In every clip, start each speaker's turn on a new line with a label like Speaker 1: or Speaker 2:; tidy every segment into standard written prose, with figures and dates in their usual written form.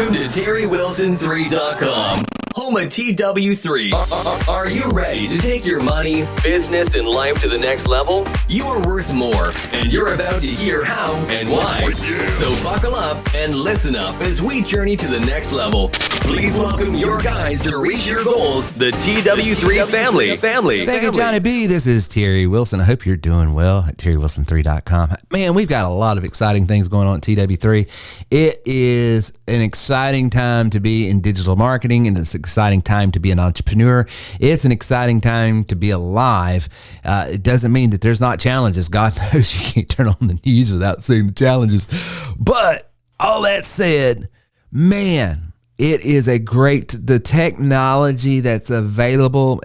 Speaker 1: Welcome to TerryWilson3.com, home of TW3. Are you ready to take your money, business, and life to the next level? You are worth more, and you're about to hear how and why. So buckle up and listen up as we journey to the next level. Please welcome your guys to reach your goals, the TW3 family.
Speaker 2: Thank you, Johnny B. This is Terry Wilson. I hope you're doing well at TerryWilson3.com. Man, we've got a lot of exciting things going on at TW3. It is an exciting time to be in digital marketing, and it's an exciting time to be an entrepreneur. It's an exciting time to be alive. It doesn't mean that there's not challenges. God knows you can't turn on the news without seeing the challenges. But all that said, man, it is the technology that's available.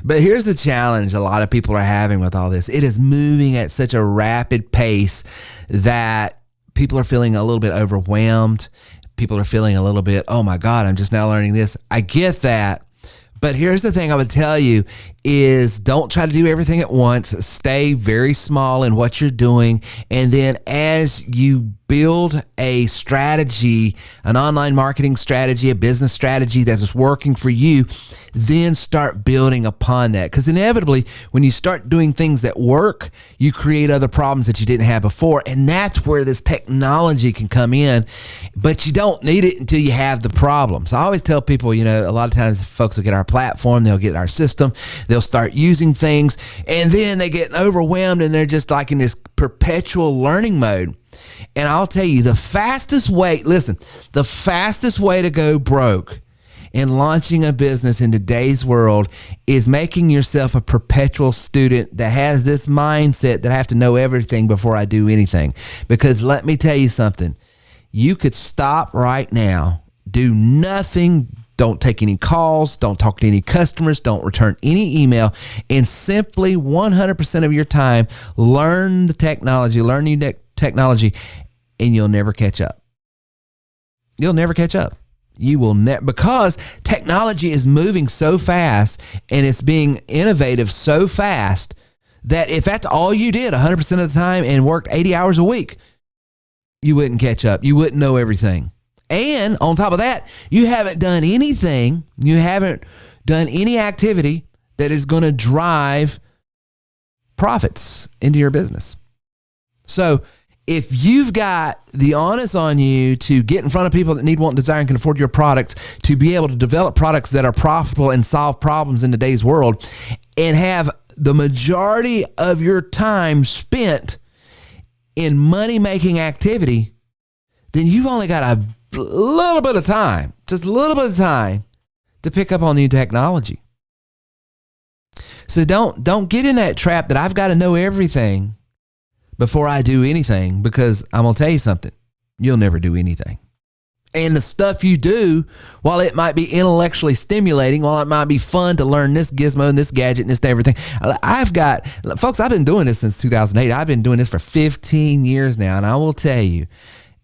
Speaker 2: But here's the challenge a lot of people are having with all this. It is moving at such a rapid pace that people are feeling a little bit overwhelmed. People are feeling a little bit, oh my God, I'm just now learning this. I get that. But here's the thing I would tell you is don't try to do everything at once. Stay very small in what you're doing. And then as you build a strategy, an online marketing strategy, a business strategy that is working for you, then start building upon that. Because inevitably, when you start doing things that work, you create other problems that you didn't have before. And that's where this technology can come in. But you don't need it until you have the problem. So I always tell people, a lot of times folks will get our platform, they'll get our system, they'll start using things, and then they get overwhelmed and they're just like in this perpetual learning mode. And I'll tell you, the fastest way to go broke in launching a business in today's world is making yourself a perpetual student that has this mindset that I have to know everything before I do anything. Because let me tell you something, you could stop right now, do nothing, don't take any calls, don't talk to any customers, don't return any email, and simply 100% of your time learn the technology, technology, and you'll never catch up. You'll never catch up. You will never, because technology is moving so fast and it's being innovative so fast that if that's all you did 100% of the time and worked 80 hours a week, you wouldn't catch up. You wouldn't know everything. And on top of that, you haven't done anything, you haven't done any activity that is going to drive profits into your business. So if you've got the onus on you to get in front of people that need, want, desire, and can afford your products, to be able to develop products that are profitable and solve problems in today's world, and have the majority of your time spent in money-making activity, then you've only got a little bit of time, just a little bit of time to pick up on new technology. So don't get in that trap that I've got to know everything before I do anything, because I'm going to tell you something, you'll never do anything. And the stuff you do, while it might be intellectually stimulating, while it might be fun to learn this gizmo and this gadget and this everything, I've been doing this since 2008. I've been doing this for 15 years now. And I will tell you,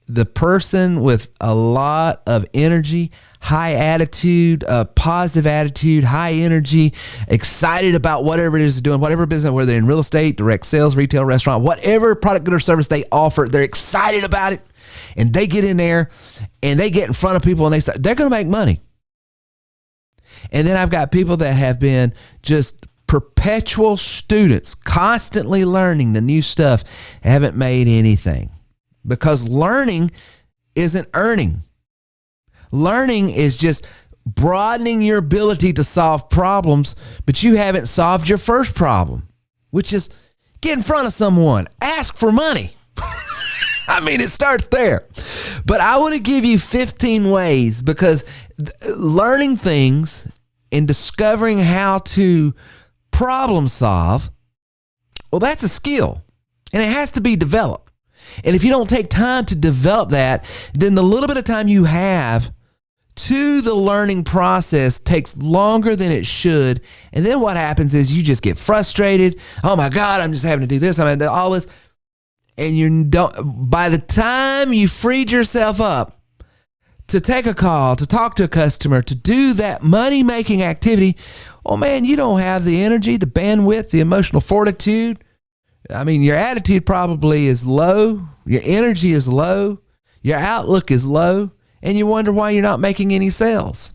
Speaker 2: the person with a lot of energy, high attitude, positive attitude, high energy, excited about whatever it is they're doing, whatever business, whether they're in real estate, direct sales, retail, restaurant, whatever product, good, or service they offer, they're excited about it. And they get in there and they get in front of people and they're going to make money. And then I've got people that have been just perpetual students, constantly learning the new stuff, haven't made anything. Because learning isn't earning. Learning is just broadening your ability to solve problems, but you haven't solved your first problem, which is get in front of someone, ask for money. I mean, it starts there. But I want to give you 15 ways, because learning things and discovering how to problem solve, well, that's a skill, and it has to be developed. And if you don't take time to develop that, then the little bit of time you have to the learning process takes longer than it should. And then what happens is you just get frustrated. Oh my God, I'm just having to do this. I'm having to do all this. And by the time you freed yourself up to take a call, to talk to a customer, to do that money-making activity, oh man, you don't have the energy, the bandwidth, the emotional fortitude. I mean, your attitude probably is low. Your energy is low. Your outlook is low. and you wonder why you're not making any sales.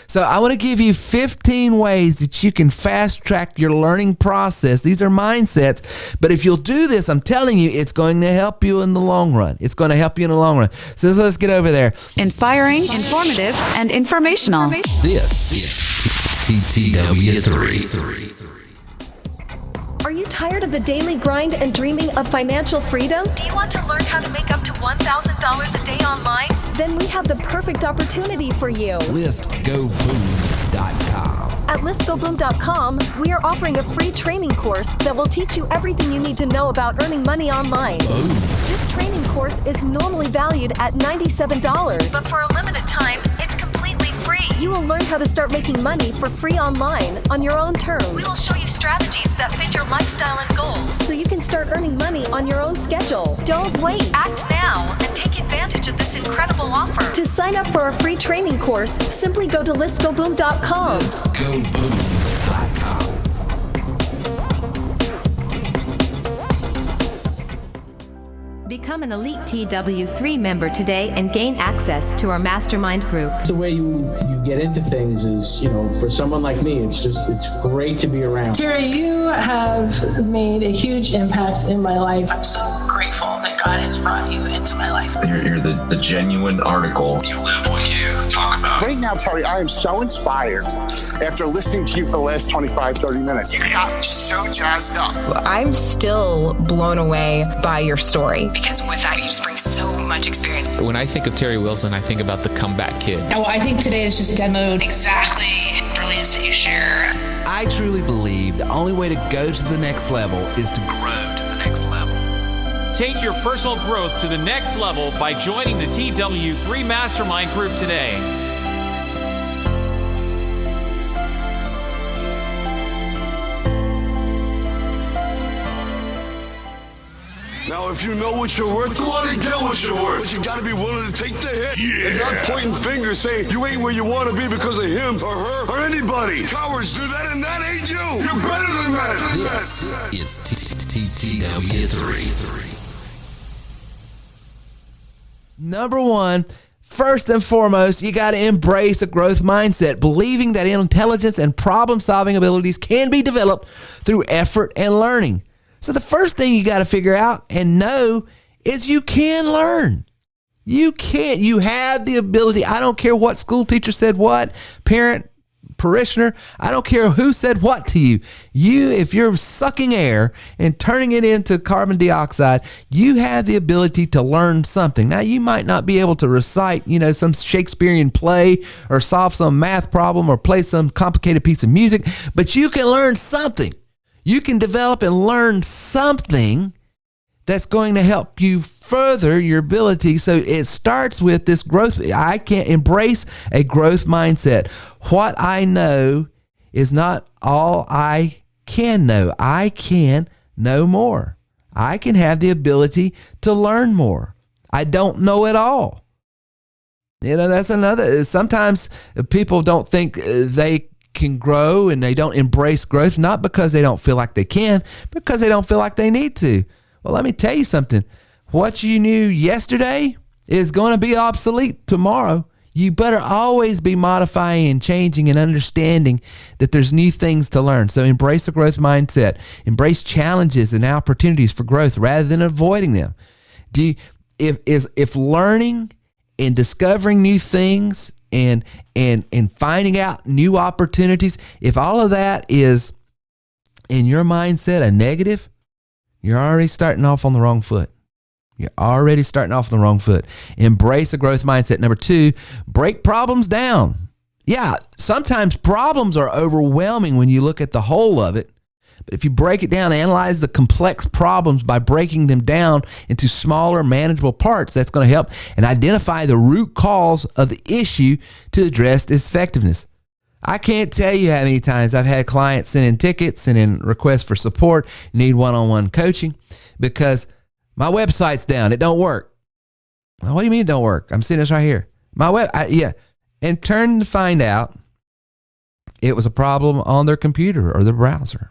Speaker 2: So I want to give you 15 ways that you can fast track your learning process. These are mindsets, but if you'll do this, I'm telling you, it's going to help you in the long run. It's going to help you in the long run. So let's get over there.
Speaker 3: Inspiring, informative, and informational.
Speaker 2: This is TTW3.
Speaker 4: Are you tired of the daily grind and dreaming of financial freedom? Do you want to learn how to make up to $1,000 a day online? Then we have the perfect opportunity for you.
Speaker 2: ListGoBoom.com.
Speaker 4: At listgoboom.com, we are offering a free training course that will teach you everything you need to know about earning money online.
Speaker 2: Boom.
Speaker 4: This training course is normally valued at $97, but for a limited time, it's completely free. You will learn how to start making money for free online on your own terms. We will show you strategies that fit your lifestyle and goals, so you can start earning money on your own schedule. Don't wait. Act now and take advantage of this incredible offer. To sign up for our free training course, simply go to listgoboom.com.
Speaker 2: ListGoBoom.com.
Speaker 5: Become an elite TW3 member today and gain access to our mastermind group.
Speaker 6: The way you get into things is, for someone like me, it's great to be around.
Speaker 7: Terry, you have made a huge impact in my life. I'm so grateful that God has brought you into my life.
Speaker 8: You're the genuine article. You live what you talk about.
Speaker 9: Right now, Terry, I am so inspired after listening to you for the last 25, 30 minutes. You got me so jazzed up.
Speaker 10: I'm still blown away by your story because with that, you just bring so much experience.
Speaker 11: When I think of Terry Wilson, I think about the comeback kid.
Speaker 12: Oh, I think today is just demoed exactly the brilliance that you share.
Speaker 2: I truly believe the only way to go to the next level is to grow to the next level.
Speaker 13: Take your personal growth to the next level by joining the TW3 Mastermind Group today.
Speaker 14: Now, if you know what you're worth, go out and get what you're worth. But you gotta be willing to take the hit. Yeah. And not pointing fingers saying you ain't where you want to be because of him or her or anybody. Cowards do that, and that ain't you. You're better than that.
Speaker 2: This is TTW3. Number one, first and foremost, you got to embrace a growth mindset, believing that intelligence and problem-solving abilities can be developed through effort and learning. So the first thing you got to figure out and know is you can learn. You can. You have the ability. I don't care what school teacher said what, parent, parishioner, I don't care who said what to you. If you're sucking air and turning it into carbon dioxide, you have the ability to learn something. Now, you might not be able to recite, some Shakespearean play or solve some math problem or play some complicated piece of music, but you can learn something. You can develop and learn something that's going to help you further your ability. So it starts with this growth. I can embrace a growth mindset. What I know is not all I can know. I can know more. I can have the ability to learn more. I don't know it all. That's another. Sometimes people don't think they can grow and they don't embrace growth, not because they don't feel like they can, because they don't feel like they need to. Well, let me tell you something. What you knew yesterday is going to be obsolete tomorrow. You better always be modifying and changing and understanding that there's new things to learn. So embrace a growth mindset. Embrace challenges and opportunities for growth rather than avoiding them. If learning and discovering new things and finding out new opportunities, if all of that is in your mindset a negative, you're already starting off on the wrong foot. Embrace a growth mindset. Number two, break problems down. Yeah, sometimes problems are overwhelming when you look at the whole of it. But if you break it down, analyze the complex problems by breaking them down into smaller, manageable parts, that's going to help and identify the root cause of the issue to address its effectiveness. I can't tell you how many times I've had clients send in tickets, send in requests for support, need one-on-one coaching because my website's down. It don't work. Well, what do you mean it don't work? I'm seeing this right here. And turn to find out it was a problem on their computer or the browser.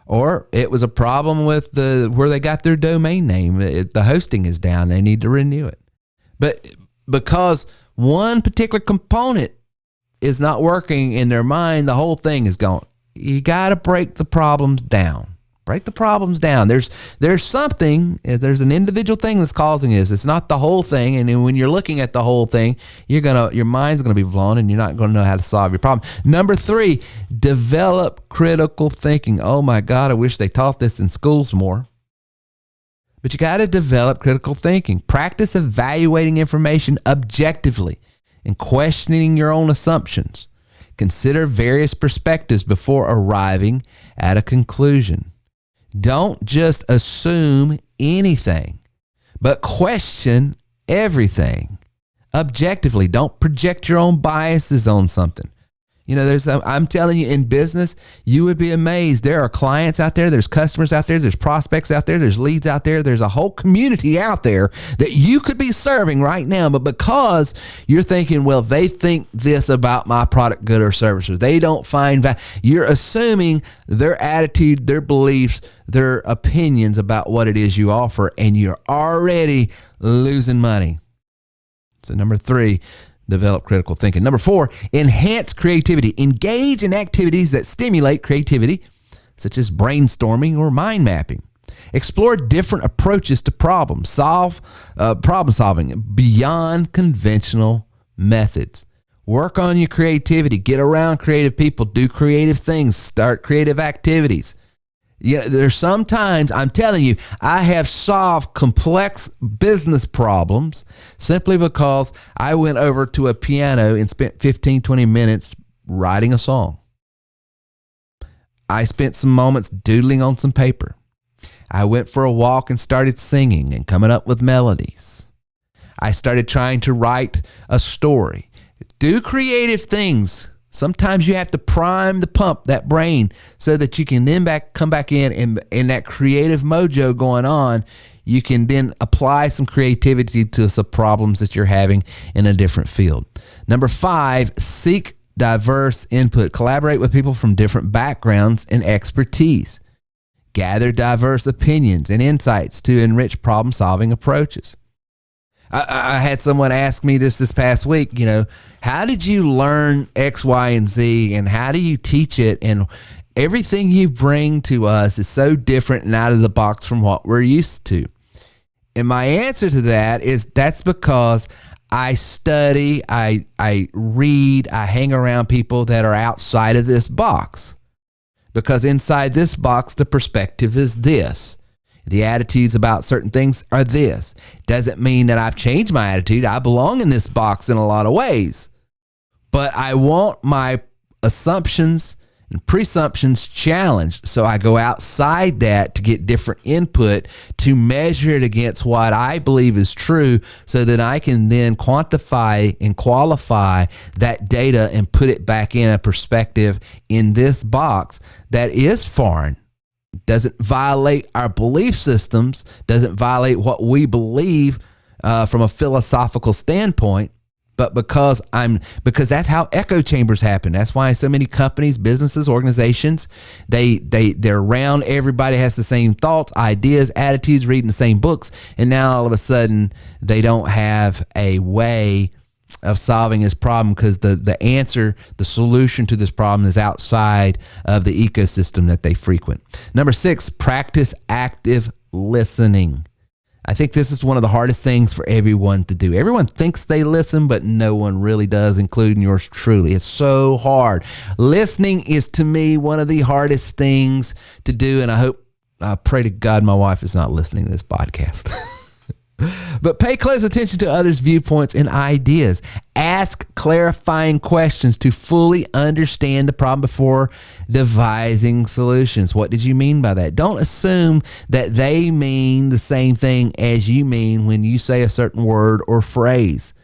Speaker 2: Or it was a problem with where they got their domain name. The hosting is down. They need to renew it. But because one particular component is not working in their mind, the whole thing is gone. You got to break the problems down. Break the problems down. There's something, there's an individual thing that's causing this. It's not the whole thing. And then when you're looking at the whole thing, your mind's going to be blown and you're not going to know how to solve your problem. Number 3, develop critical thinking. Oh my God, I wish they taught this in schools more. But you got to develop critical thinking. Practice evaluating information objectively and questioning your own assumptions. Consider various perspectives before arriving at a conclusion. Don't just assume anything, but question everything objectively. Don't project your own biases on something. You know, I'm telling you, in business, you would be amazed. There are clients out there, there's customers out there, there's prospects out there, there's leads out there, there's a whole community out there that you could be serving right now. But because you're thinking, well, they think this about my product, good, or service, or they don't find value, you're assuming their attitude, their beliefs, their opinions about what it is you offer, and you're already losing money. So number 3, develop critical thinking. Number 4, enhance creativity. Engage in activities that stimulate creativity, such as brainstorming or mind mapping. Explore different approaches to problem solving beyond conventional methods. Work on your creativity. Get around creative people. Do creative things. Start creative activities. Yeah, there's sometimes, I'm telling you, I have solved complex business problems simply because I went over to a piano and spent 15, 20 minutes writing a song. I spent some moments doodling on some paper. I went for a walk and started singing and coming up with melodies. I started trying to write a story. Do creative things. Sometimes you have to prime the pump, that brain, so that you can then come back in and that creative mojo going on, you can then apply some creativity to some problems that you're having in a different field. Number 5, seek diverse input. Collaborate with people from different backgrounds and expertise. Gather diverse opinions and insights to enrich problem-solving approaches. I had someone ask me this past week, you know, how did you learn X, Y, and Z, and how do you teach it? And everything you bring to us is so different and out of the box from what we're used to. And my answer to that is that's because I study, I read, I hang around people that are outside of this box. Because inside this box, the perspective is this. The attitudes about certain things are this. Doesn't mean that I've changed my attitude. I belong in this box in a lot of ways. But I want my assumptions and presumptions challenged. So I go outside that to get different input to measure it against what I believe is true so that I can then quantify and qualify that data and put it back in a perspective in this box that is foreign. Doesn't violate our belief systems, doesn't violate what we believe from a philosophical standpoint, but because that's how echo chambers happen. That's why so many companies, businesses, organizations, they're around, everybody has the same thoughts, ideas, attitudes, reading the same books, and now all of a sudden they don't have a way of solving this problem because the answer, the solution to this problem is outside of the ecosystem that they frequent. Number 6, practice active listening. I think this is one of the hardest things for everyone to do. Everyone thinks they listen, but no one really does, including yours truly. It's so hard. Listening is, to me, one of the hardest things to do, and I pray to God my wife is not listening to this podcast. But pay close attention to others' viewpoints and ideas. Ask clarifying questions to fully understand the problem before devising solutions. What did you mean by that? Don't assume that they mean the same thing as you mean when you say a certain word or phrase.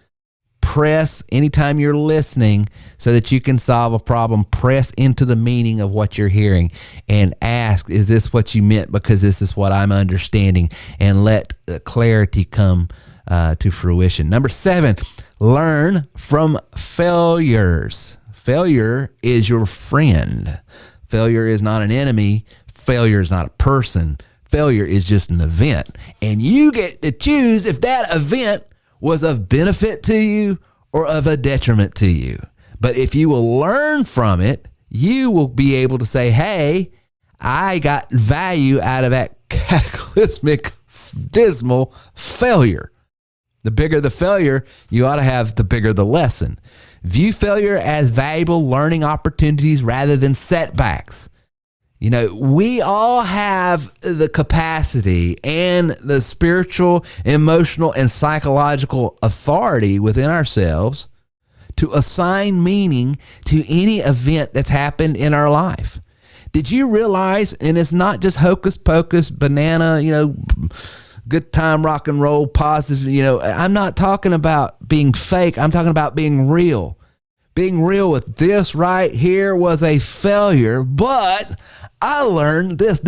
Speaker 2: Press anytime you're listening so that you can solve a problem. Press into the meaning of what you're hearing and ask, is this what you meant? Because this is what I'm understanding, and let clarity come to fruition. Number 7, learn from failures. Failure is your friend. Failure is not an enemy. Failure is not a person. Failure is just an event, and you get to choose if that event was of benefit to you or of a detriment to you. But if you will learn from it, you will be able to say, hey, I got value out of that cataclysmic, dismal failure. The bigger the failure, you ought to have the bigger the lesson. View failure as valuable learning opportunities rather than setbacks. You know, we all have the capacity and the spiritual, emotional, and psychological authority within ourselves to assign meaning to any event that's happened in our life. Did you realize, and it's not just hocus pocus, banana, good time, rock and roll, positive, I'm not talking about being fake. I'm talking about being real. Being real with this right here was a failure, but I learned this,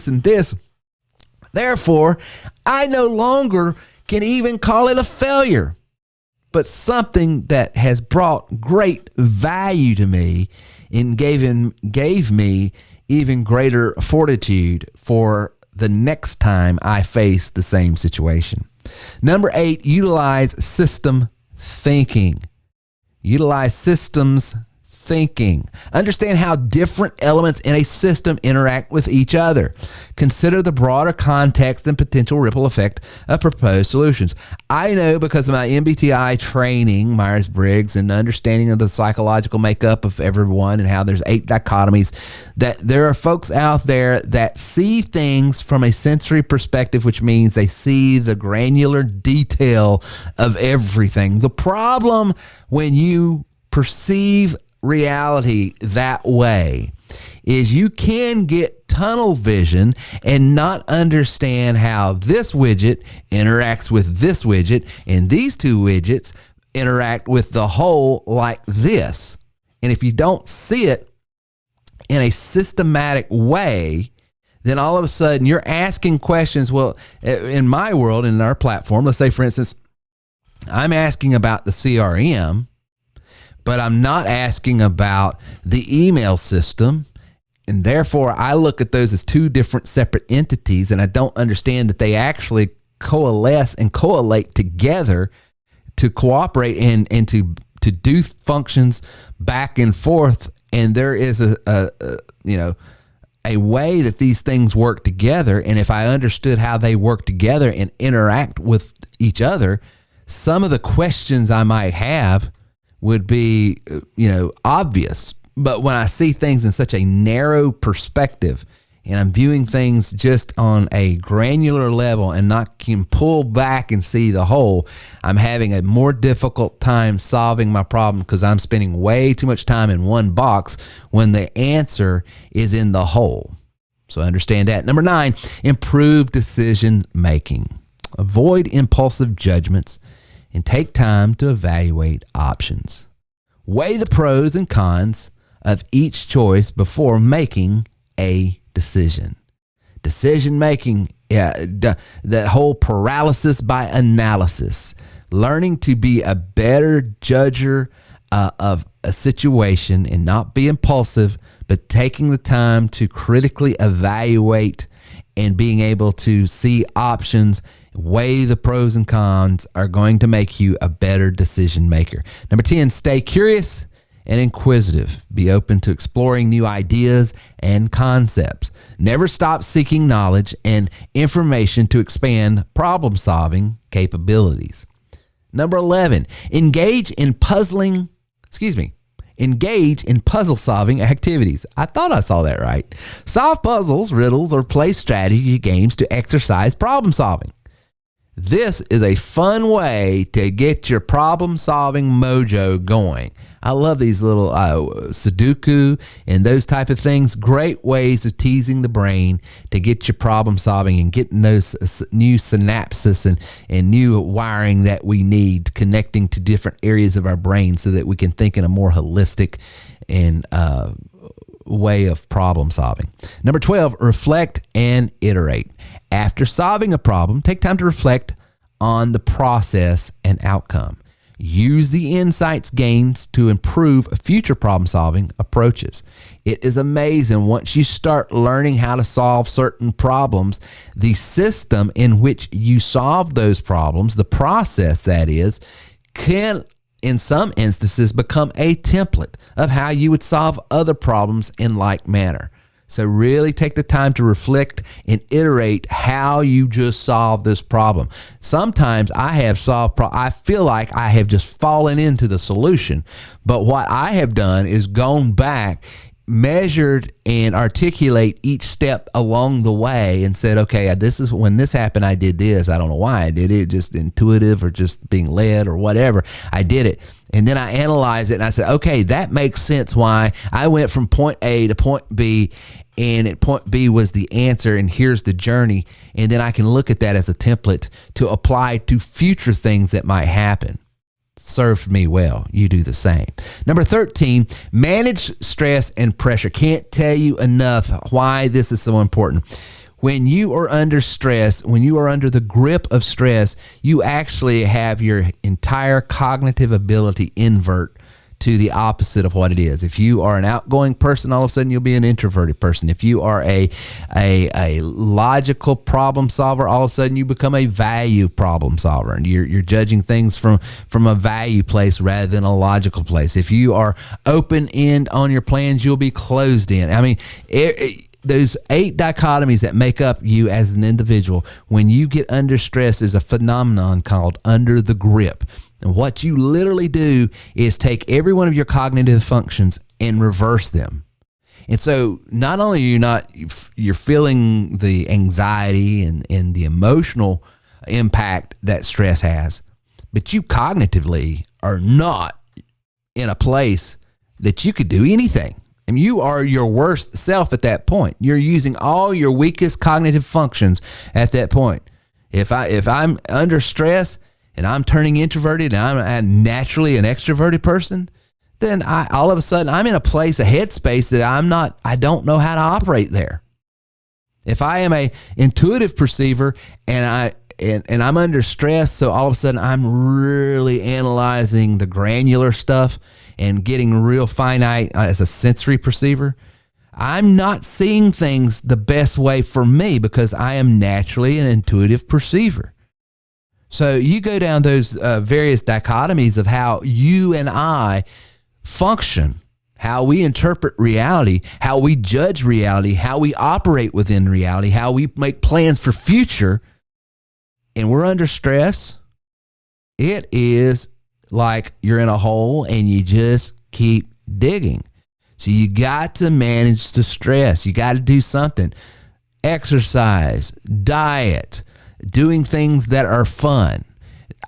Speaker 2: and this. Therefore, I no longer can even call it a failure, but something that has brought great value to me and gave me even greater fortitude for the next time I face the same situation. Number 8, utilize system thinking. Utilize systems thinking. Understand how different elements in a system interact with each other. Consider the broader context and potential ripple effect of proposed solutions. I know because of my MBTI training, Myers-Briggs, and understanding of the psychological makeup of everyone and how there's 8 dichotomies, that there are folks out there that see things from a sensory perspective, which means they see the granular detail of everything. The problem when you perceive reality that way is you can get tunnel vision and not understand how this widget interacts with this widget and these two widgets interact with the whole like this. And if you don't see it in a systematic way, then all of a sudden you're asking questions. Well, in my world, in our platform, let's say, for instance, I'm asking about the CRM, but I'm not asking about the email system. And therefore, I look at those as 2 different separate entities, and I don't understand that they actually coalesce and correlate together to cooperate and to do functions back and forth. And there is a way that these things work together. And if I understood how they work together and interact with each other, some of the questions I might have would be, obvious. But when I see things in such a narrow perspective and I'm viewing things just on a granular level and not can pull back and see the whole, I'm having a more difficult time solving my problem because I'm spending way too much time in one box when the answer is in the whole. So understand that. Number 9, improve decision making. Avoid impulsive judgments and take time to evaluate options. Weigh the pros and cons of each choice before making a decision. Decision making, that whole paralysis by analysis, learning to be a better judger of a situation and not be impulsive, but taking the time to critically evaluate and being able to see options, weigh the pros and cons, are going to make you a better decision maker. Number 10, stay curious and inquisitive. Be open to exploring new ideas and concepts. Never stop seeking knowledge and information to expand problem-solving capabilities. Number 11, engage in puzzle-solving activities. I thought I saw that right. Solve puzzles, riddles, or play strategy games to exercise problem-solving. This is a fun way to get your problem-solving mojo going. I love these little Sudoku and those type of things. Great ways of teasing the brain to get your problem solving and getting those new synapses and new wiring that we need, connecting to different areas of our brain so that we can think in a more holistic and way of problem solving. Number 12, reflect and iterate. After solving a problem, take time to reflect on the process and outcome. Use the insights gained to improve future problem-solving approaches. It is amazing once you start learning how to solve certain problems, the system in which you solve those problems, the process that is, can in some instances become a template of how you would solve other problems in like manner. So really take the time to reflect and iterate how you just solve this problem. Sometimes I have solved I feel like I have just fallen into the solution, but what I have done is gone back, measured and articulate each step along the way and said, okay, this is when this happened, I did this. I don't know why I did it, just intuitive or just being led or whatever. I did it. And then I analyzed it and I said, okay, that makes sense why I went from point A to point B, and at point B was the answer, and here's the journey. And then I can look at that as a template to apply to future things that might happen. Served me well. You do the same. Number 13, manage stress and pressure. Can't tell you enough why this is so important. When you are under stress, when you are under the grip of stress, you actually have your entire cognitive ability invert to the opposite of what it is. If you are an outgoing person, all of a sudden you'll be an introverted person. If you are a logical problem solver, all of a sudden you become a value problem solver, and you're judging things from a value place rather than a logical place. If you are open end on your plans, you'll be closed in. I mean, those 8 dichotomies that make up you as an individual, when you get under stress, there's a phenomenon called under the grip. And what you literally do is take every one of your cognitive functions and reverse them. And so not only are you're feeling the anxiety and the emotional impact that stress has, but you cognitively are not in a place that you could do anything. And you are your worst self at that point. You're using all your weakest cognitive functions at that point. If I'm under stress and I'm turning introverted and I'm naturally an extroverted person, then all of a sudden I'm in a place, a headspace that I don't know how to operate there. If I am a intuitive perceiver and I'm under stress, so all of a sudden I'm really analyzing the granular stuff and getting real finite as a sensory perceiver, I'm not seeing things the best way for me because I am naturally an intuitive perceiver. So you go down those various dichotomies of how you and I function, how we interpret reality, how we judge reality, how we operate within reality, how we make plans for future, and we're under stress. It is like you're in a hole and you just keep digging. So you got to manage the stress. You got to do something. Exercise, diet, doing things that are fun.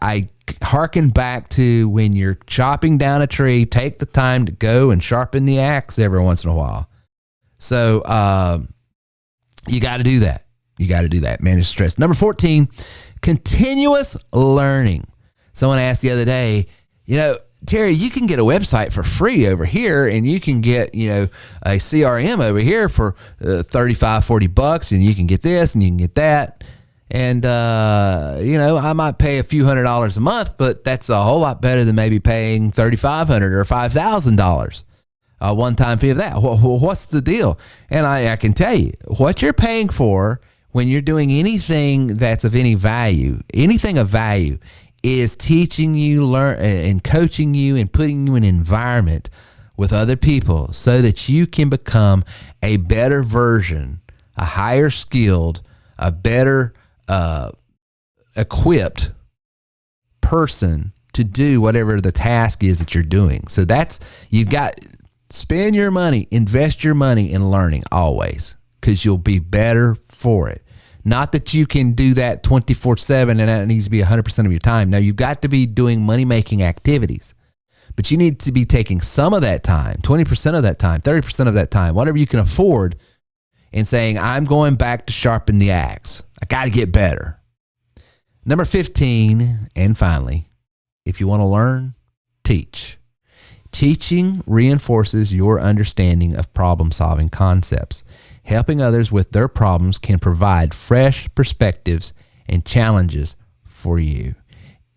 Speaker 2: I hearken back to when you're chopping down a tree, take the time to go and sharpen the axe every once in a while. So you got to do that. You got to do that. Manage stress. Number 14, continuous learning. Someone asked the other day, Terry, you can get a website for free over here, and you can get, a CRM over here for $35, $40, and you can get this and you can get that. And, I might pay a few $100s a month, but that's a whole lot better than maybe paying $3,500 or $5,000. A one-time fee of that. What's the deal? And I can tell you, what you're paying for when you're doing anything that's of any value, anything of value, is teaching you, learn, and coaching you and putting you in an environment with other people so that you can become a better version, a higher skilled, a better equipped person to do whatever the task is that you're doing. So spend your money, invest your money in learning always, because you'll be better for it. Not that you can do that 24/7 and that needs to be 100% of your time. Now, you've got to be doing money-making activities, but you need to be taking some of that time, 20% of that time, 30% of that time, whatever you can afford, and saying, I'm going back to sharpen the axe. I got to get better. Number 15, and finally, if you want to learn, teach. Teaching reinforces your understanding of problem-solving concepts. Helping others with their problems can provide fresh perspectives and challenges for you.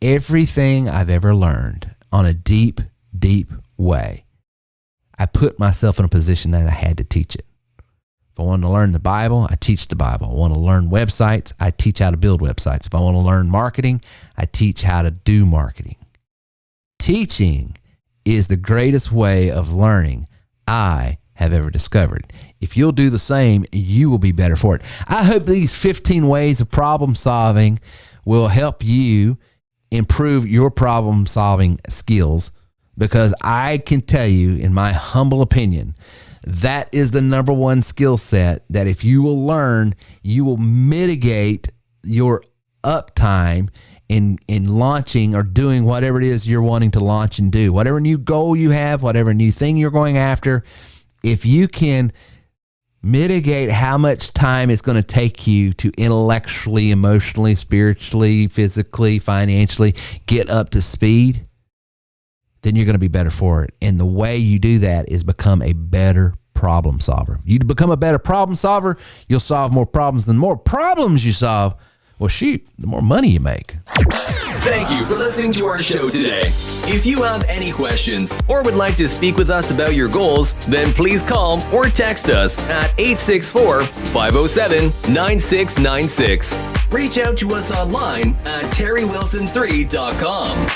Speaker 2: everything I've ever learned on a deep, deep way, I put myself in a position that I had to teach it. If I want to learn the Bible, I teach the Bible. I want to learn websites, I teach how to build websites. If I want to learn marketing, I teach how to do marketing. Teaching is the greatest way of learning I have ever discovered. If you'll do the same, you will be better for it. I hope these 15 ways of problem solving will help you improve your problem solving skills, because I can tell you, in my humble opinion, that is the number one skill set that if you will learn, you will mitigate your uptime in launching or doing whatever it is you're wanting to launch and do. Whatever new goal you have, whatever new thing you're going after, if you can mitigate how much time it's going to take you to intellectually, emotionally, spiritually, physically, financially get up to speed, then you're going to be better for it. And the way you do that is become a better problem solver. You become a better problem solver, you'll solve more problems. The more problems you solve, well, shoot, the more money you make.
Speaker 1: Thank you for listening to our show today. If you have any questions or would like to speak with us about your goals, then please call or text us at 864-507-9696. Reach out to us online at terrywilson3.com.